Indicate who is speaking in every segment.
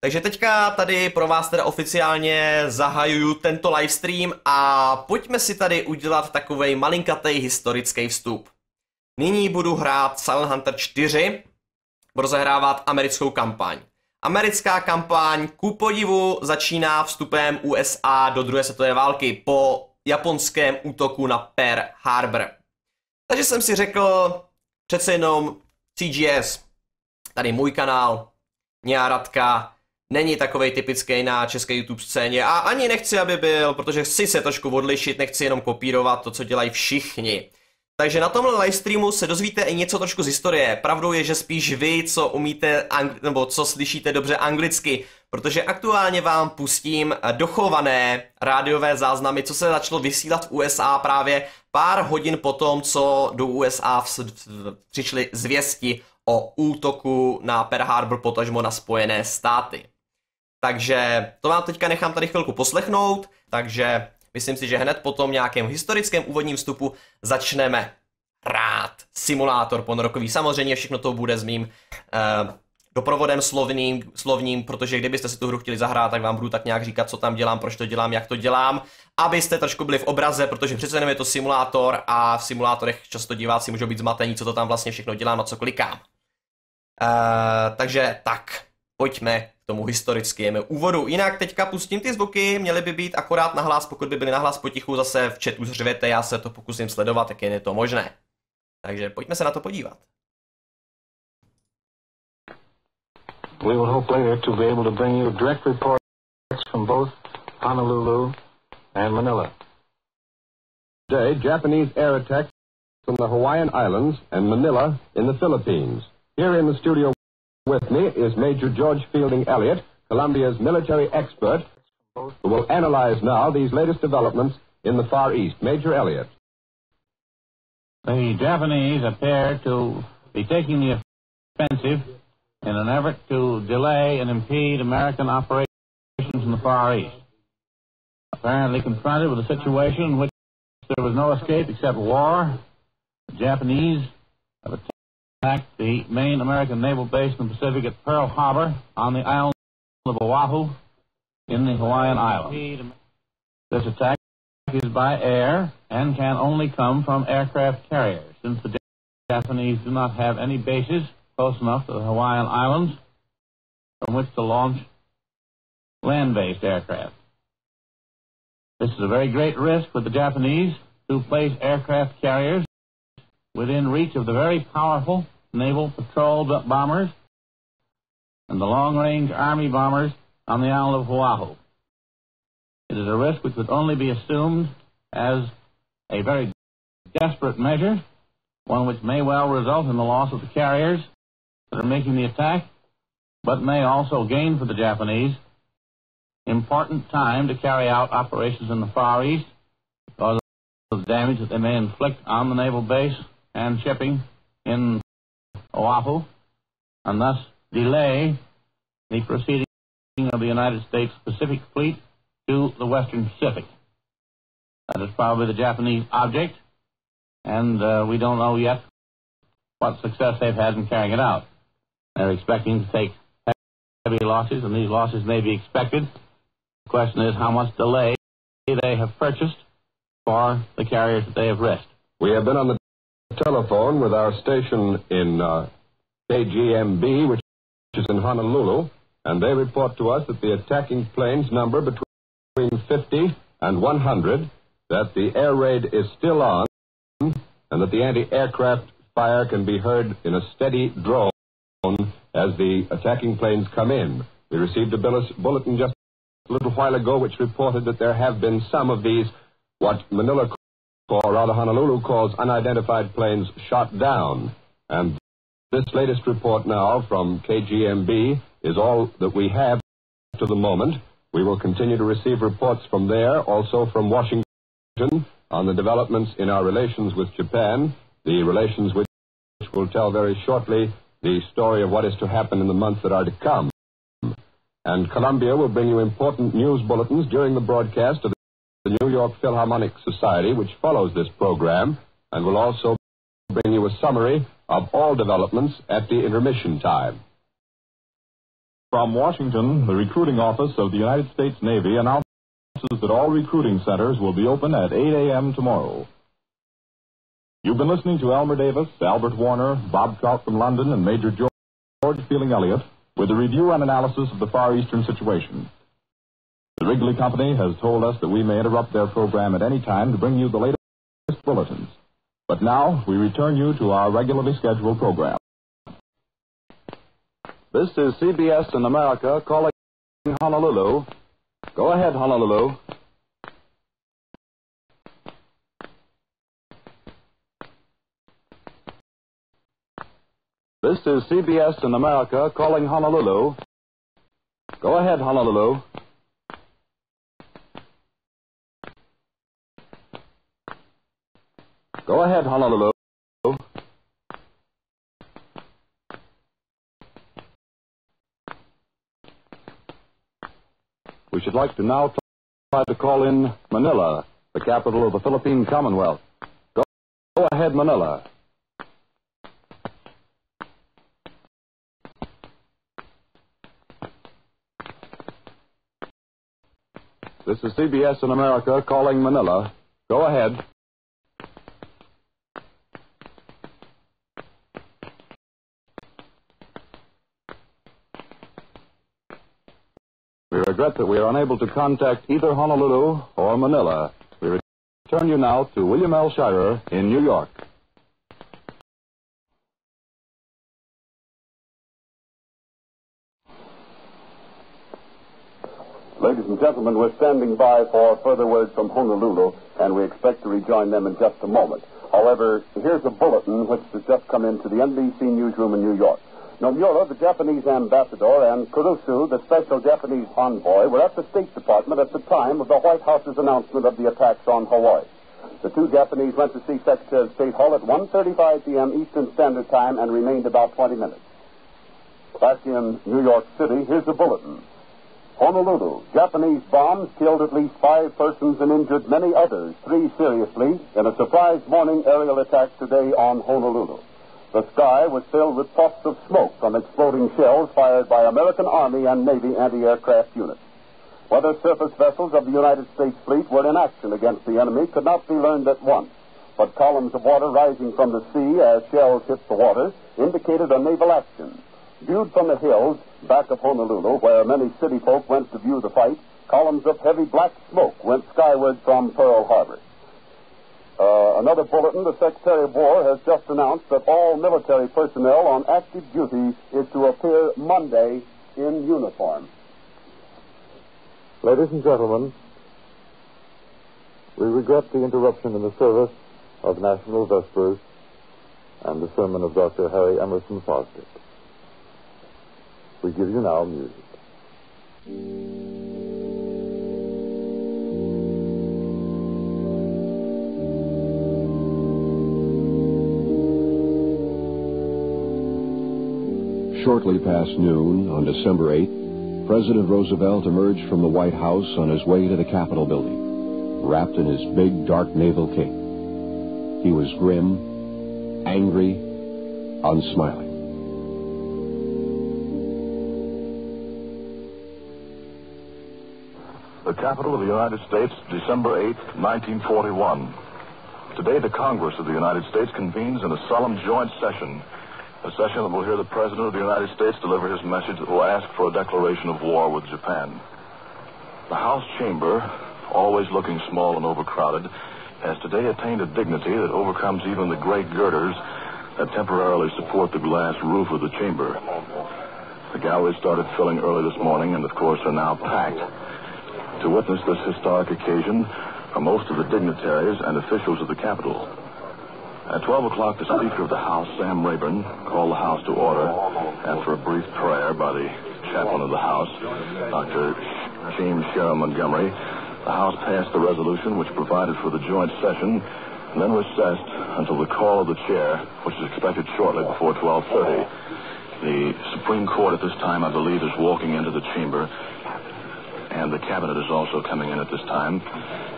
Speaker 1: Takže teďka tady pro vás teda oficiálně zahajuju tento livestream a pojďme si tady udělat takovej malinkatej historický vstup. Nyní budu hrát Silent Hunter 4, budu rozehrávat americkou kampaň. Americká kampaň ku podivu začíná vstupem USA do druhé světové války po japonském útoku na Pearl Harbor. Takže jsem si řekl, přece jenom CGS, tady můj kanál, Radka, není takovej typický na české YouTube scéně a ani nechci, aby byl, protože chci se trošku odlišit, nechci jenom kopírovat to, co dělají všichni. Takže na tomhle livestreamu se dozvíte i něco trošku z historie. Pravdou je, že spíš vy, co umíte, nebo co slyšíte dobře anglicky, protože aktuálně vám pustím dochované rádiové záznamy, co se začalo vysílat v USA právě pár hodin potom, co do USA přišly zvěsti o útoku na Pearl Harbor, potažmo na Spojené státy. Takže to vám teďka nechám tady chvilku poslechnout, takže myslím si, že hned po tom nějakém historickém úvodním vstupu začneme hrát simulátor ponorkový. Samozřejmě všechno to bude s mým doprovodem slovním, protože kdybyste si tu hru chtěli zahrát, tak vám budu tak nějak říkat, co tam dělám, proč to dělám, jak to dělám, abyste trošku byli v obraze, protože přece jenom je to simulátor a v simulátorech často diváci můžou být zmatení, co to tam vlastně všechno dělám a co klikám. Takže tak, pojďme k tomu historickému úvodu. Jinak teďka pustím ty zvuky, měly by být akorát nahlas, pokud by byly nahlas potichu, zase v chatu zřvete, já se to pokusím sledovat, jak je to možné. Takže pojďme se na to podívat.
Speaker 2: We will hope later to be able to bring you direct reports from both Honolulu and Manila.
Speaker 3: Today, Japanese air attacks from the Hawaiian Islands and Manila in the Philippines. Here in the studio with me is Major George Fielding Elliott, Colombia's military expert, who will analyze now these latest developments in the Far East. Major Elliott.
Speaker 2: The Japanese appear to be taking the offensive in an effort to delay and impede American operations in the Far East. Apparently confronted with a situation in which there was no escape except war, the Japanese have attacked the main American naval base in the Pacific at Pearl Harbor on the island of Oahu in the Hawaiian Islands. This attack is by air and can only come from aircraft carriers, since the Japanese do not have any bases close enough to the Hawaiian Islands from which to launch land-based aircraft. This is a very great risk for the Japanese to place aircraft carriers within reach of the very powerful naval patrol bombers and the long-range army bombers on the island of Oahu. It is a risk which would only be assumed as a very desperate measure, one which may well result in the loss of the carriers that are making the attack, but may also gain for the Japanese important time to carry out operations in the Far East because of the damage that they may inflict on the naval base and shipping in Oahu, and thus delay the proceeding of the United States Pacific Fleet to the Western Pacific. That is probably the Japanese object, and we don't know yet what success they've had in carrying it out. They're expecting to take heavy losses, and these losses may be expected. The question is how much delay they have purchased for the carriers that they have risked.
Speaker 3: We have been on the telephone with our station in KGMB, which is in Honolulu, and they report to us that the attacking planes number between 50 and 100, that the air raid is still on, and that the anti-aircraft fire can be heard in a steady drone as the attacking planes come in. We received a bulletin just a little while ago which reported that there have been some of these, what Manila or rather Honolulu calls unidentified planes, shot down. And this latest report now from KGMB is all that we have to the moment. We will continue to receive reports from there, also from Washington, on the developments in our relations with Japan, the relations which will tell very shortly the story of what is to happen in the months that are to come. And Columbia will bring you important news bulletins during the broadcast of the New York Philharmonic Society, which follows this program, and will also bring you a summary of all developments at the intermission time. From Washington, the recruiting office of the United States Navy announces that all recruiting centers will be open at 8 a.m. tomorrow. You've been listening to Elmer Davis, Albert Warner, Bob Trout from London, and Major George Fielding Elliott with a review and analysis of the Far Eastern situation. The Wrigley Company has told us that we may interrupt their program at any time to bring you the latest bulletins. But now, we return you to our regularly scheduled program.
Speaker 4: This is CBS in America calling Honolulu. Go ahead, Honolulu. This is CBS in America calling Honolulu. Go ahead, Honolulu. Go ahead, Honolulu. We should like to now try to call in Manila, the capital of the Philippine Commonwealth. Go ahead, Manila. This is CBS in America calling Manila. Go ahead. We regret that we are unable to contact either Honolulu or Manila. We return you now to William L. Shirer in New York.
Speaker 5: Ladies and gentlemen, we're standing by for further word from Honolulu, and we expect to rejoin them in just a moment. However, here's a bulletin which has just come into the NBC newsroom in New York. Nomura, the Japanese ambassador, and Kurusu, the special Japanese envoy, were at the State Department at the time of the White House's announcement of the attacks on Hawaii. The two Japanese went to see Secretary of State Hall at 1:35 p.m. Eastern Standard Time and remained about 20 minutes. Back in New York City, here's the bulletin. Honolulu, Japanese bombs killed at least 5 persons and injured many others, 3 seriously, in a surprise morning aerial attack today on Honolulu. The sky was filled with puffs of smoke from exploding shells fired by American Army and Navy anti-aircraft units. Whether surface vessels of the United States fleet were in action against the enemy could not be learned at once, but columns of water rising from the sea as shells hit the water indicated a naval action. Viewed from the hills back of Honolulu, where many city folk went to view the fight, columns of heavy black smoke went skyward from Pearl Harbor. Another bulletin, the Secretary of War has just announced that all military personnel on active duty is to appear Monday in uniform.
Speaker 4: Ladies and gentlemen, we regret the interruption in the service of National Vespers and the sermon of Dr. Harry Emerson Fosdick. We give you now music.
Speaker 3: Shortly past noon on December 8th, President Roosevelt emerged from the White House on his way to the Capitol building, wrapped in his big, dark naval cape. He was grim, angry, unsmiling.
Speaker 6: The Capitol of the United States, December 8, 1941. Today, the Congress of the United States convenes in a solemn joint session, a session that will hear the President of the United States deliver his message that will ask for a declaration of war with Japan. The House chamber, always looking small and overcrowded, has today attained a dignity that overcomes even the great girders that temporarily support the glass roof of the chamber. The galleries started filling early this morning and, of course, are now packed. To witness this historic occasion are most of the dignitaries and officials of the Capitol. At 12 o'clock, the Speaker of the House, Sam Rayburn, called the House to order after a brief prayer by the chaplain of the House, Dr. James Sherrill Montgomery. The House passed the resolution which provided for the joint session and then recessed until the call of the chair, which is expected shortly before 12:30. The Supreme Court at this time, I believe, is walking into the chamber, and the cabinet is also coming in at this time.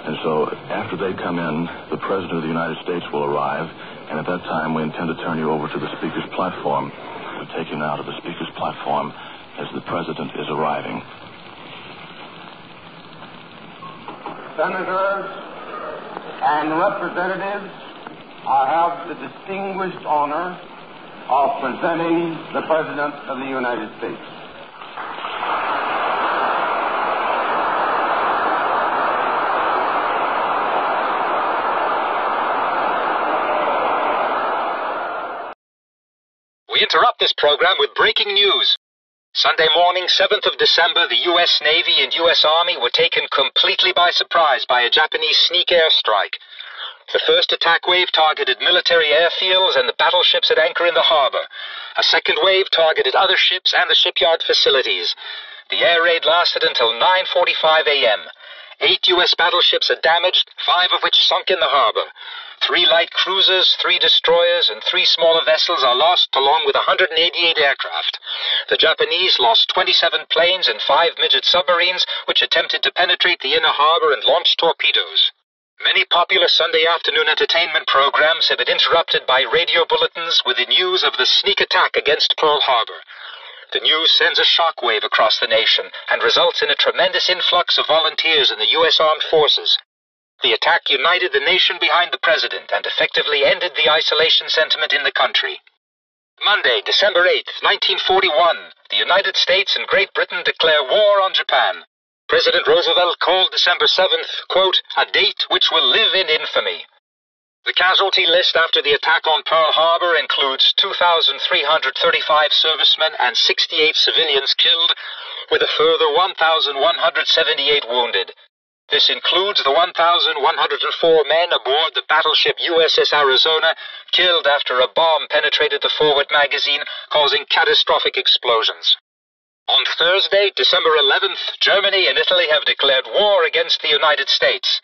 Speaker 6: And so after they come in, the President of the United States will arrive, and at that time we intend to turn you over to the Speaker's platform. We'll take you now to the Speaker's platform as the President is arriving.
Speaker 7: Senators and representatives, I have the distinguished honor of presenting the President of the United States.
Speaker 8: We interrupt this program with breaking news. Sunday morning, 7th of December, the U.S. Navy and U.S. Army were taken completely by surprise by a Japanese sneak airstrike. The first attack wave targeted military airfields and the battleships at anchor in the harbor. A second wave targeted other ships and the shipyard facilities. The air raid lasted until 9:45 a.m. 8 U.S. battleships are damaged, 5 of which sunk in the harbor. 3 light cruisers, 3 destroyers, and 3 smaller vessels are lost, along with 188 aircraft. The Japanese lost 27 planes and 5 midget submarines, which attempted to penetrate the inner harbor and launch torpedoes. Many popular Sunday afternoon entertainment programs have been interrupted by radio bulletins with the news of the sneak attack against Pearl Harbor. The news sends a shockwave across the nation and results in a tremendous influx of volunteers in the U.S. Armed Forces. The attack united the nation behind the President and effectively ended the isolation sentiment in the country. Monday, December 8th, 1941, the United States and Great Britain declare war on Japan. President Roosevelt called December 7th, quote, a date which will live in infamy. The casualty list after the attack on Pearl Harbor includes 2,335 servicemen and 68 civilians killed, with a further 1,178 wounded. This includes the 1,104 men aboard the battleship USS Arizona, killed after a bomb penetrated the forward magazine, causing catastrophic explosions. On Thursday, December 11th, Germany and Italy have declared war against the United States.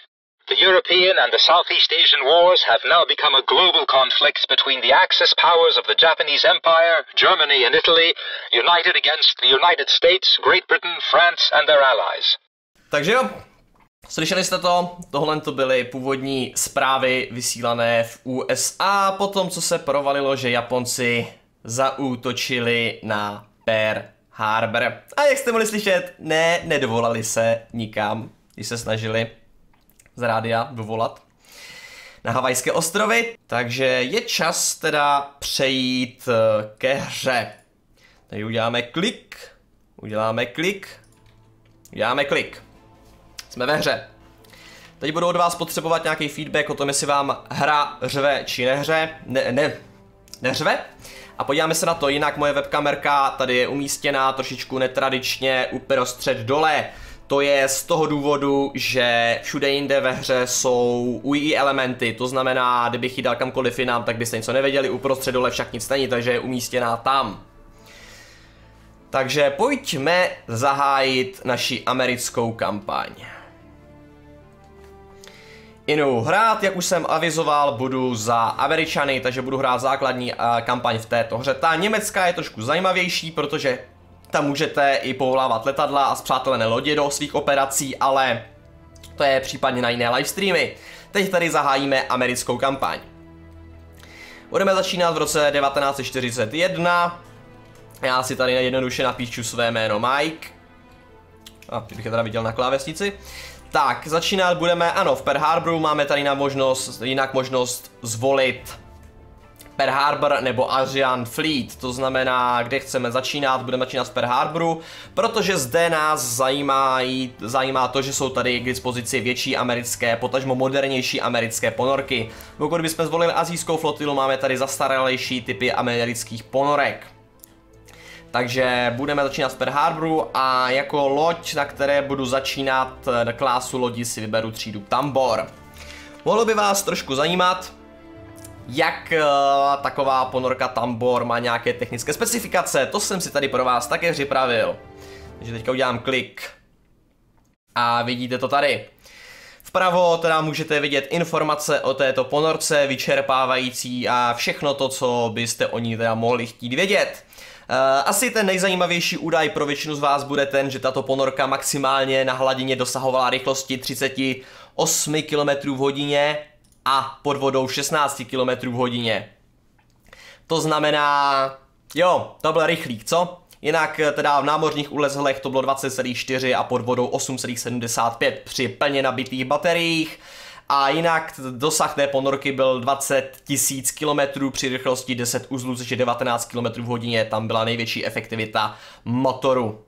Speaker 8: The European and the Southeast Asian wars have now become a global conflict between the Axis powers of the Japanese Empire, Germany and Italy, united against the United States, Great Britain, France and their allies.
Speaker 1: Takže jo, slyšeli jste to? Tohle to byly původní zprávy vysílané v USA po tom, co se provalilo, že Japonci zaútočili na Pearl Harbor. A jak jste mohli slyšet, nedovolali se nikam, když se snažili z rádia dovolat na Havajské ostrovy. Takže je čas teda přejít ke hře. Tady uděláme klik. Jsme ve hře. Teď budu od vás potřebovat nějaký feedback o tom, jestli vám hra řve či neřve. A podíváme se na to, jinak moje webkamerka tady je umístěná trošičku netradičně uprostřed dole. To je z toho důvodu, že všude jinde ve hře jsou UI elementy, to znamená, kdybych ji dal kamkoliv jinam, tak byste něco nevěděli, uprostřed dole však nic není, takže je umístěná tam. Takže pojďme zahájit naši americkou kampaň. Jinou hrát, jak už jsem avizoval, budu za Američany, takže budu hrát základní kampaň v této hře. Ta německá je trošku zajímavější, protože tam můžete i povolávat letadla a spřátelené lodě do svých operací, ale to je případně na jiné livestreamy. Teď tady zahájíme americkou kampaň. Budeme začínat v roce 1941. Já si tady jednoduše napíšu své jméno Mike. A bych je teda viděl na klávesnici. Tak, začínat budeme, ano, v Pearl Harboru máme tady jinak možnost zvolit Pearl Harbor nebo Asian Fleet, to znamená, kde chceme začínat, budeme začínat v Pearl Harboru, protože zde nás zajímá to, že jsou tady k dispozici větší americké, potažmo modernější americké ponorky. Pokud bychom zvolili asijskou flotilu, máme tady zastaralejší typy amerických ponorek. Takže budeme začínat v Pearl Harboru a jako loď, na které budu začínat na klásu lodi, si vyberu třídu Tambor. Mohlo by vás trošku zajímat, jak taková ponorka Tambor má nějaké technické specifikace, to jsem si tady pro vás také připravil. Takže teďka udělám klik a vidíte to tady. Vpravo teda můžete vidět informace o této ponorce, vyčerpávající a všechno to, co byste o ní teda mohli chtít vědět. Asi ten nejzajímavější údaj pro většinu z vás bude ten, že tato ponorka maximálně na hladině dosahovala rychlosti 38 km v hodině a pod vodou 16 km v hodině. To znamená, jo, to byl rychlík, co? Jinak teda v námořních úlezlech to bylo 20,4 a pod vodou 8,75 při plně nabitých bateriích. A jinak dosah té ponorky byl 20 000 km při rychlosti 10 uzlů, což je 19 km v hodině, tam byla největší efektivita motoru.